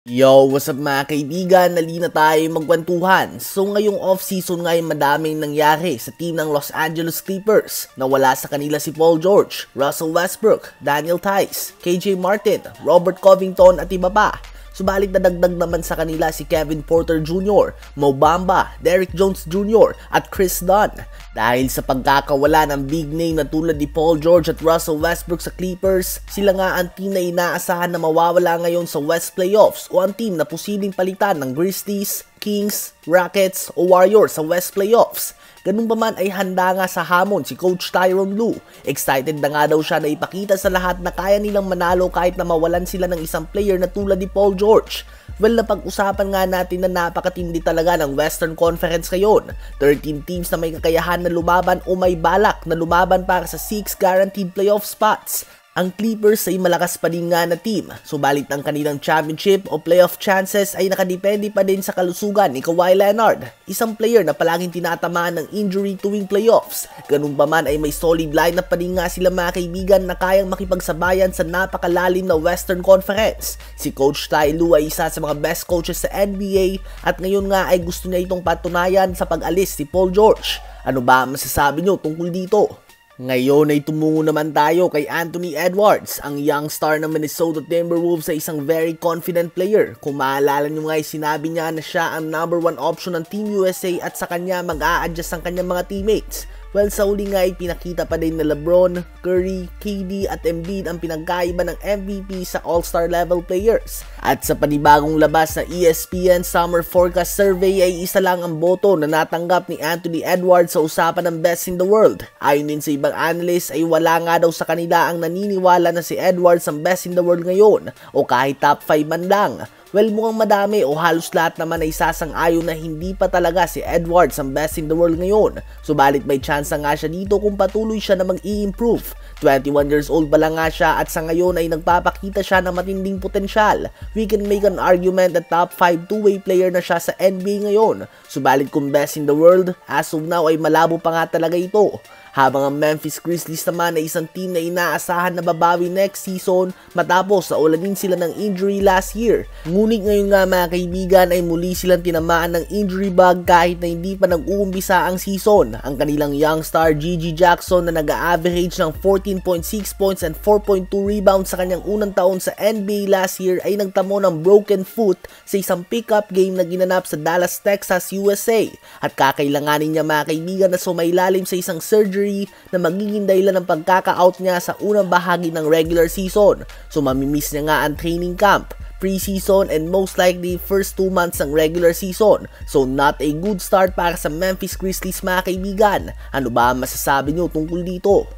Yo, what's up mga kaibigan? Nali na tayo magkwentuhan. So ngayong off-season nga ay madaming nangyari sa team ng Los Angeles Clippers. Nawala sa kanila si Paul George, Russell Westbrook, Daniel Theis, KJ Martin, Robert Covington at iba pa. Subalit nadagdag naman sa kanila si Kevin Porter Jr., Mo Bamba, Derrick Jones Jr. at Chris Dunn. Dahil sa pagkakawala ng big name na tulad ni Paul George at Russell Westbrook sa Clippers, sila nga ang team na inaasahan na mawawala ngayon sa West Playoffs o ang team na posibleng palitan ng Grizzlies, Kings, Rockets o Warriors sa West Playoffs. Ganun pa man ay handa nga sa hamon si Coach Tyronn Lue. Excited na nga daw siya na ipakita sa lahat na kaya nilang manalo kahit na mawalan sila ng isang player na tulad ni Paul George. Well, napag-usapan nga natin na napakatindi talaga ng Western Conference ngayon. 13 teams na may kakayahan na lumaban o may balak na lumaban para sa 6 guaranteed playoff spots. Ang Clippers ay malakas pa din nga na team, subalit ang kanilang championship o playoff chances ay nakadepende pa din sa kalusugan ni Kawhi Leonard, isang player na palaging tinatamaan ng injury tuwing playoffs. Ganun pa man ay may solid lineup pa din nga sila mga kaibigan na kayang makipagsabayan sa napakalalim na Western Conference. Si Coach Ty Lue ay isa sa mga best coaches sa NBA at ngayon nga ay gusto niya itong patunayan sa pag-alis si Paul George. Ano ba ang masasabi nyo tungkol dito? Ngayon ay tumungo naman tayo kay Anthony Edwards, ang young star ng Minnesota Timberwolves ay isang very confident player. Kung maalala nyo nga ay sinabi niya na siya ang #1 option ng Team USA at sa kanya mag-a-adjust ang kanyang mga teammates. Well, sa uli nga ay pinakita pa din na LeBron, Curry, KD at Embiid ang pinagkaiba ng MVP sa All-Star level players. At sa panibagong labas na ESPN Summer Forecast Survey ay isa lang ang boto na natanggap ni Anthony Edwards sa usapan ng best in the world. Ayon din sa ibang analyst ay wala nga daw sa kanila ang naniniwala na si Edwards ang best in the world ngayon o kahit top 5 man lang. Well, mukhang madami o halos lahat naman ay sasang-ayon na hindi pa talaga si Edwards ang best in the world ngayon. Subalit may chance nga siya dito kung patuloy siya na mag-i-improve. 21 years old pa lang nga siya at sa ngayon ay nagpapakita siya ng matinding potensyal. We can make an argument that top 5 two-way player na siya sa NBA ngayon. Subalit kung best in the world, as of now ay malabo pa nga talaga ito. Habang ang Memphis Grizzlies naman ay isang team na inaasahan na babawi next season matapos naulanin sila ng injury last year. Ngunit ngayon nga mga kaibigan ay muli silang tinamaan ng injury bug kahit na hindi pa nag-uumpisa ang season. Ang kanilang young star Gigi Jackson na nag-a-average ng 14.6 points and 4.2 rebounds sa kanyang unang taon sa NBA last year ay nagtamo ng broken foot sa isang pickup game na ginanap sa Dallas, Texas, USA. At kakailanganin niya mga kaibigan na sumailalim sa isang surgery na magiging dahilan ng pagkaka-out niya sa unang bahagi ng regular season. So mamimiss niya nga ang training camp, preseason and most likely first 2 months ng regular season. So not a good start para sa Memphis Grizzlies mga kaibigan. Ano ba ang masasabi niyo tungkol dito?